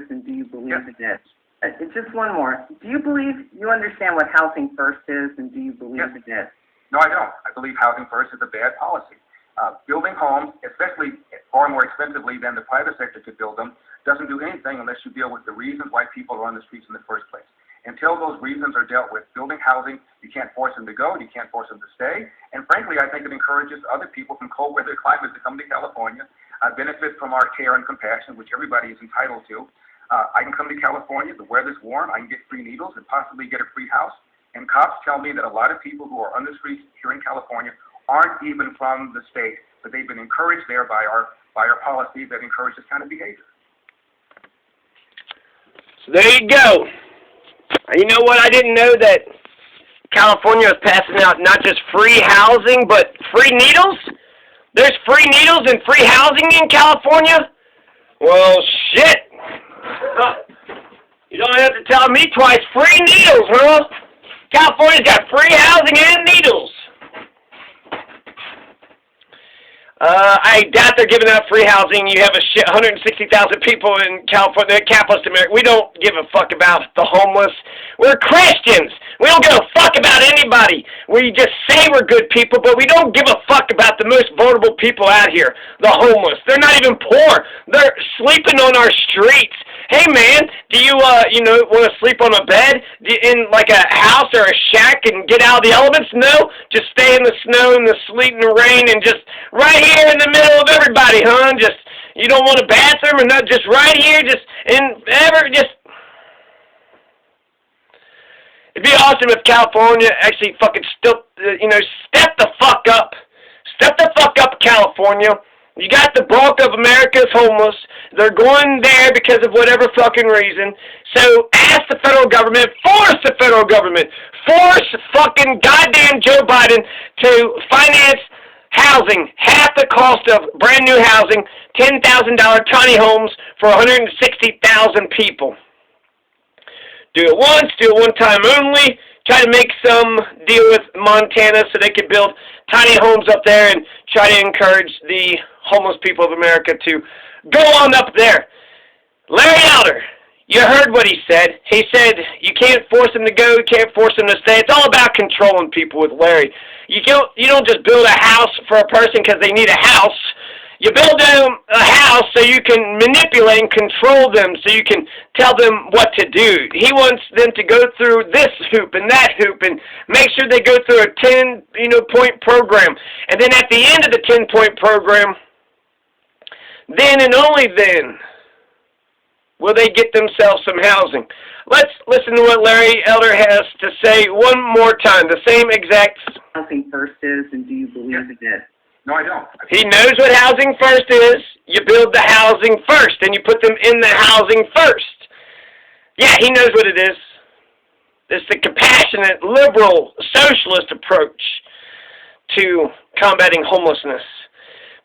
is, and do you believe in it? Just one more. Do you understand what housing first is, and do you believe in it? No, I don't. I believe housing first is a bad policy. Building homes, especially far more expensively than the private sector could build them, doesn't do anything unless you deal with the reasons why people are on the streets in the first place. Until those reasons are dealt with, building housing, you can't force them to go, you can't force them to stay. And frankly, I think it encourages other people from cold weather climates to come to California, benefit from our care and compassion, which everybody is entitled to. I can come to California, the weather's warm, I can get free needles and possibly get a free house. And cops tell me that a lot of people who are on the streets here in California aren't even from the state, but they've been encouraged there by our policies that encourage this kind of behavior. So there you go. You know what? I didn't know that California was passing out not just free housing, but free needles? There's free needles and free housing in California? Well, shit. You don't have to tell me twice. Free needles, huh? California's got free housing and needles. I doubt they're giving out free housing. You have 160,000 people in California, capitalist America. We don't give a fuck about the homeless. We're Christians. We don't give a fuck about anybody. We just say we're good people, but we don't give a fuck about the most vulnerable people out here, the homeless. They're not even poor. They're sleeping on our streets. Hey, man, do you, want to sleep on a bed in, like, a house or a shack and get out of the elements? No. Just stay in the snow and the sleet and the rain and just right here in the middle of everybody, huh? Just, you don't want a bathroom or not, just right here, just, it'd be awesome if California actually fucking step the fuck up. Step the fuck up, California. You got the bulk of America's homeless. They're going there because of whatever fucking reason. So ask the federal government, force the federal government, force fucking goddamn Joe Biden to finance housing, half the cost of brand new housing, $10,000 tiny homes for 160,000 people. Do it once, do it one time only. Try to make some deal with Montana so they could build tiny homes up there and try to encourage the homeless people of America to go on up there. Larry Elder, you heard what he said. He said you can't force them to go, you can't force them to stay. It's all about controlling people with Larry. You don't just build a house for a person because they need a house. You build them a house so you can manipulate and control them, so you can tell them what to do. He wants them to go through this hoop and that hoop and make sure they go through a 10-point program. And then at the end of the 10-point program, then and only then will they get themselves some housing. Let's listen to what Larry Elder has to say one more time, the same exact. Housing first is, and do you believe in it? No, I don't. He knows what housing first is. You build the housing first, and you put them in the housing first. Yeah, he knows what it is. It's the compassionate, liberal, socialist approach to combating homelessness.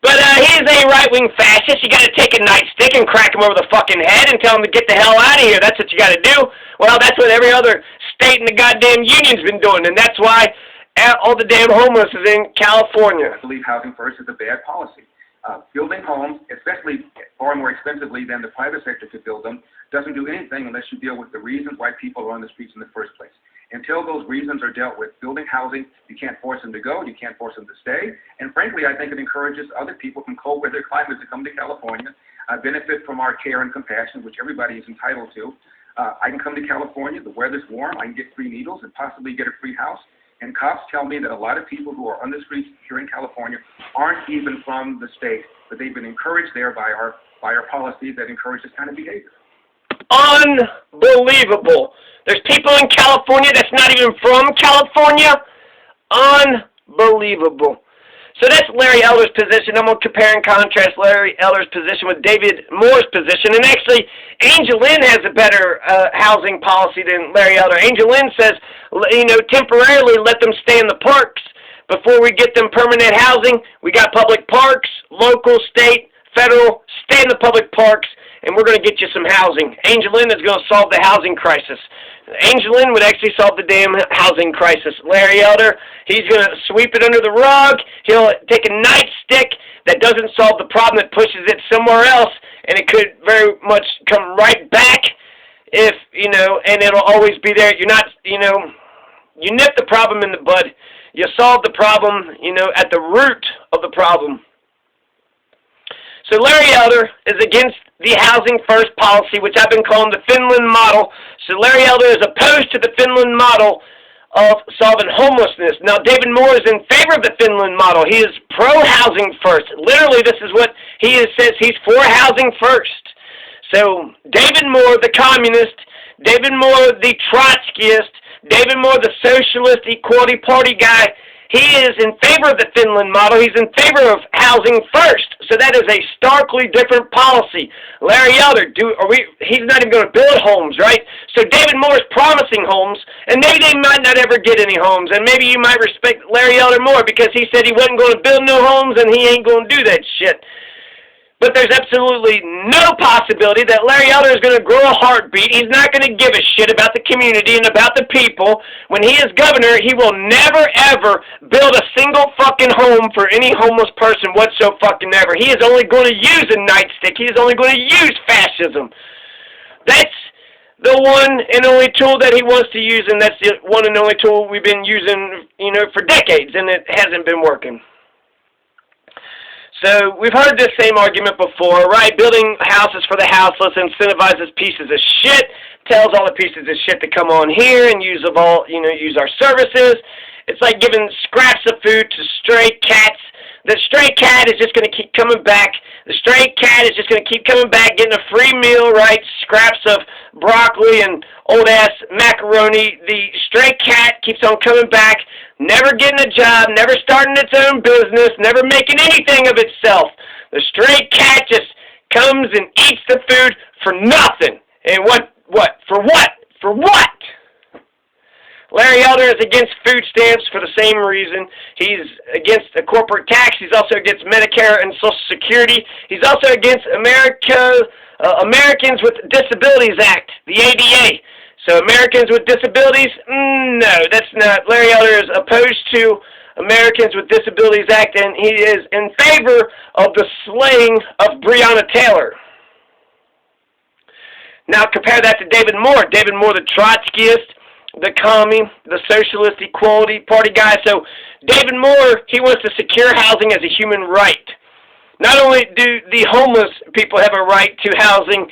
But he's a right-wing fascist. You got to take a nightstick and crack him over the fucking head and tell him to get the hell out of here. That's what you got to do. Well, that's what every other state in the goddamn union's been doing, and that's why all the damn homeless is in California. I believe housing first is a bad policy. Building homes, especially far more expensively than the private sector could build them, doesn't do anything unless you deal with the reasons why people are on the streets in the first place. Until those reasons are dealt with, building housing, you can't force them to go, you can't force them to stay. And frankly, I think it encourages other people from cold weather climates to come to California, benefit from our care and compassion, which everybody is entitled to. I can come to California, the weather's warm, I can get free needles and possibly get a free house. And cops tell me that a lot of people who are on the streets here in California aren't even from the state, but they've been encouraged there by our policies that encourage this kind of behavior. Unbelievable. There's people in California that's not even from California. Unbelievable. So that's Larry Elder's position. I'm going to compare and contrast Larry Elder's position with David Moore's position. And actually, Angel Lynn has a better housing policy than Larry Elder. Angel Lynn says, temporarily let them stay in the parks. Before we get them permanent housing, we got public parks, local, state, federal, stay in the public parks, and we're going to get you some housing. Angel Lynn is going to solve the housing crisis. Angel Lynn would actually solve the damn housing crisis. Larry Elder, he's going to sweep it under the rug. He'll take a nightstick that doesn't solve the problem, that pushes it somewhere else, and it could very much come right back if, you know, and it'll always be there. You're not, you know, you nip the problem in the bud. You solve the problem, you know, at the root of the problem. So Larry Elder is against the housing first policy, which I've been calling the Finland model. So Larry Elder is opposed to the Finland model of solving homelessness. Now, David Moore is in favor of the Finland model. He is pro-housing first. Literally, this is what he says. He's for housing first. So David Moore, the communist, David Moore, the Trotskyist, David Moore, the socialist Equality Party guy, he is in favor of the Finland model. He's in favor of housing first. So that is a starkly different policy. Larry Elder, he's not even going to build homes, right? So David Moore is promising homes, and maybe they might not ever get any homes, and maybe you might respect Larry Elder more because he said he wasn't going to build no homes, and he ain't going to do that shit. But there's absolutely no possibility that Larry Elder is going to grow a heartbeat. He's not going to give a shit about the community and about the people. When he is governor, he will never, ever build a single fucking home for any homeless person whatsoever. He is only going to use a nightstick. He is only going to use fascism. That's the one and only tool that he wants to use, and that's the one and only tool we've been using, you know, for decades, and it hasn't been working. So we've heard this same argument before, right? Building houses for the houseless incentivizes pieces of shit, tells all the pieces of shit to come on here and use our services. It's like giving scraps of food to stray cats. The stray cat is just going to keep coming back. The stray cat is just going to keep coming back, getting a free meal, right? Scraps of broccoli and old-ass macaroni. The stray cat keeps on coming back, never getting a job, never starting its own business, never making anything of itself. The stray cat just comes and eats the food for nothing. And For what? For what? Larry Elder is against food stamps for the same reason. He's against a corporate tax. He's also against Medicare and Social Security. He's also against Americans with Disabilities Act, the ADA. So Americans with disabilities, no, that's not. Larry Elder is opposed to Americans with Disabilities Act, and he is in favor of the slaying of Breonna Taylor. Now compare that to David Moore. David Moore, the Trotskyist, the commie, the socialist equality party guy. So David Moore, he wants to secure housing as a human right. Not only do the homeless people have a right to housing,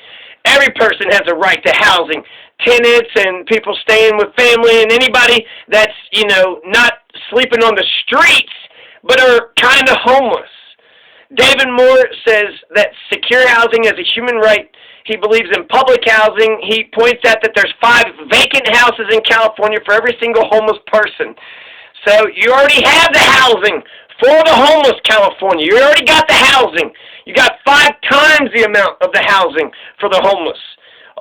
every person has a right to housing. Tenants and people staying with family and anybody that's, you know, not sleeping on the streets but are kind of homeless. David Moore says that secure housing is a human right. He believes in public housing. He points out that there's 5 vacant houses in California for every single homeless person. So you already have the housing for the homeless, California. You already got the housing. You got 5 times the amount of the housing for the homeless.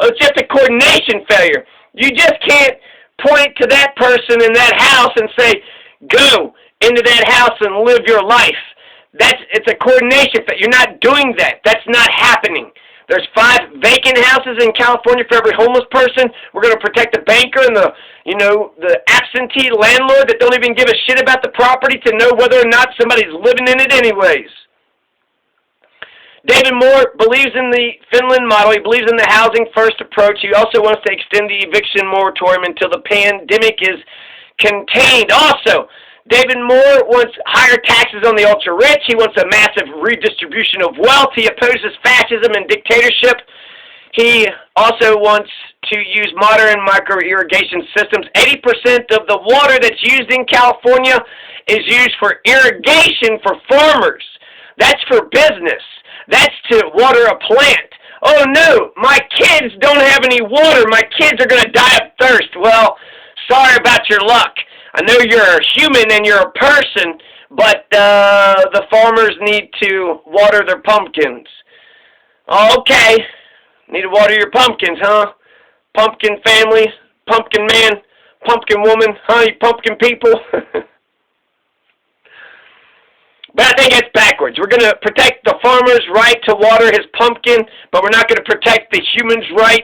It's just a coordination failure. You just can't point to that person in that house and say, go into that house and live your life. It's a coordination failure. You're not doing that. That's not happening. There's 5 vacant houses in California for every homeless person. We're going to protect the banker and the absentee landlord that don't even give a shit about the property to know whether or not somebody's living in it anyways. David Moore believes in the Finland model. He believes in the housing first approach. He also wants to extend the eviction moratorium until the pandemic is contained. Also, David Moore wants higher taxes on the ultra-rich. He wants a massive redistribution of wealth. He opposes fascism and dictatorship. He also wants to use modern micro-irrigation systems. 80% of the water that's used in California is used for irrigation for farmers. That's for business. That's to water a plant. Oh no, my kids don't have any water. My kids are going to die of thirst. Well, sorry about your luck. I know you're a human and you're a person, but the farmers need to water their pumpkins. Okay, need to water your pumpkins, huh? Pumpkin family, pumpkin man, pumpkin woman, huh, you pumpkin people? But I think it's backwards. We're going to protect the farmer's right to water his pumpkin, but we're not going to protect the human's right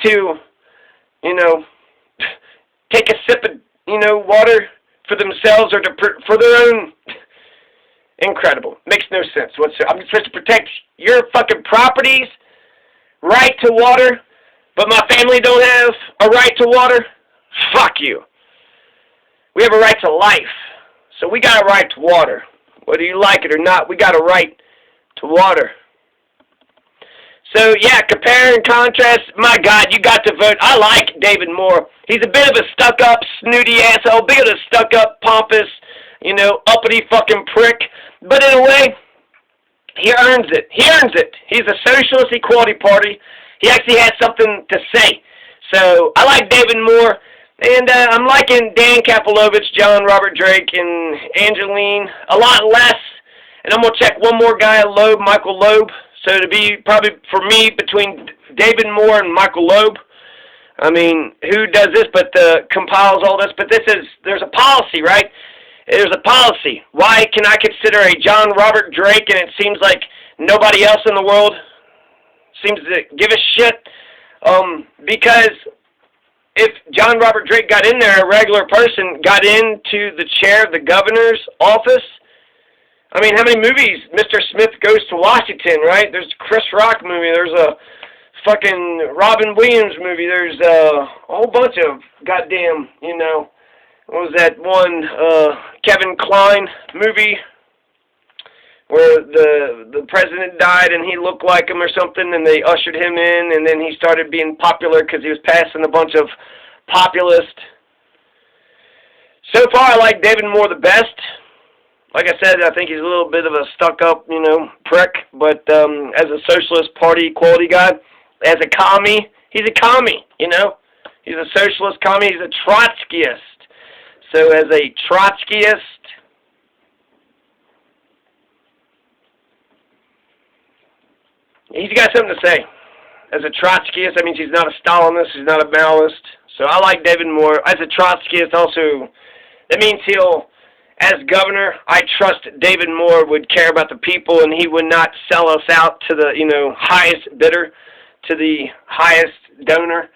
to, you know, take a sip of, you know, water for themselves or to for their own. Incredible. Makes no sense whatsoever. I'm supposed to protect your fucking property's right to water, but my family don't have a right to water? Fuck you. We have a right to life, so we got a right to water. Whether you like it or not, we got a right to water. So, yeah, compare and contrast. My God, you got to vote. I like David Moore. He's a bit of a stuck-up, snooty asshole, bit of a stuck-up, pompous, you know, uppity fucking prick. But in a way, he earns it. He earns it. He's a Socialist Equality Party. He actually has something to say. So, I like David Moore. And I'm liking Dan Kapilovich, John Robert Drake, and Angeline a lot less. And I'm going to check one more guy, Michael Loeb. So to be probably, for me, between David Moore and Michael Loeb. I mean, who does this but compiles all this? But there's a policy, right? There's a policy. Why can I consider a John Robert Drake and it seems like nobody else in the world seems to give a shit? Because if John Robert Drake got in there, a regular person got into the chair of the governor's office, I mean, how many movies Mr. Smith Goes to Washington, right? There's a Chris Rock movie, there's a fucking Robin Williams movie, there's a whole bunch of goddamn, you know, what was that one, Kevin Kline movie where the president died and he looked like him or something and they ushered him in and then he started being popular because he was passing a bunch of populist. So far, I like David Moore the best. Like I said, I think he's a little bit of a stuck-up, you know, prick, but as a Socialist Party equality guy, as a commie, he's a commie, you know. He's a socialist commie, he's a Trotskyist. So as a Trotskyist, he's got something to say. As a Trotskyist, that means he's not a Stalinist, he's not a Maoist. So I like David Moore. As a Trotskyist, also, that means as governor, I trust David Moore would care about the people and he would not sell us out to the, you know, highest bidder, to the highest donor,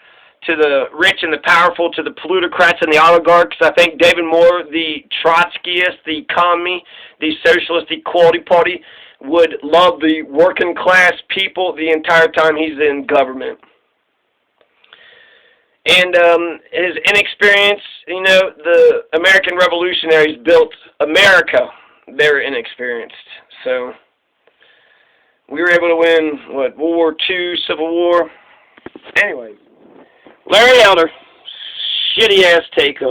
to the rich and the powerful, to the plutocrats and the oligarchs. I think David Moore, the Trotskyist, the commie, the Socialist Equality Party, would love the working class people the entire time he's in government. And his inexperience, you know, the American revolutionaries built America. They're inexperienced. So we were able to win, World War II, Civil War. Anyway, Larry Elder, shitty-ass take on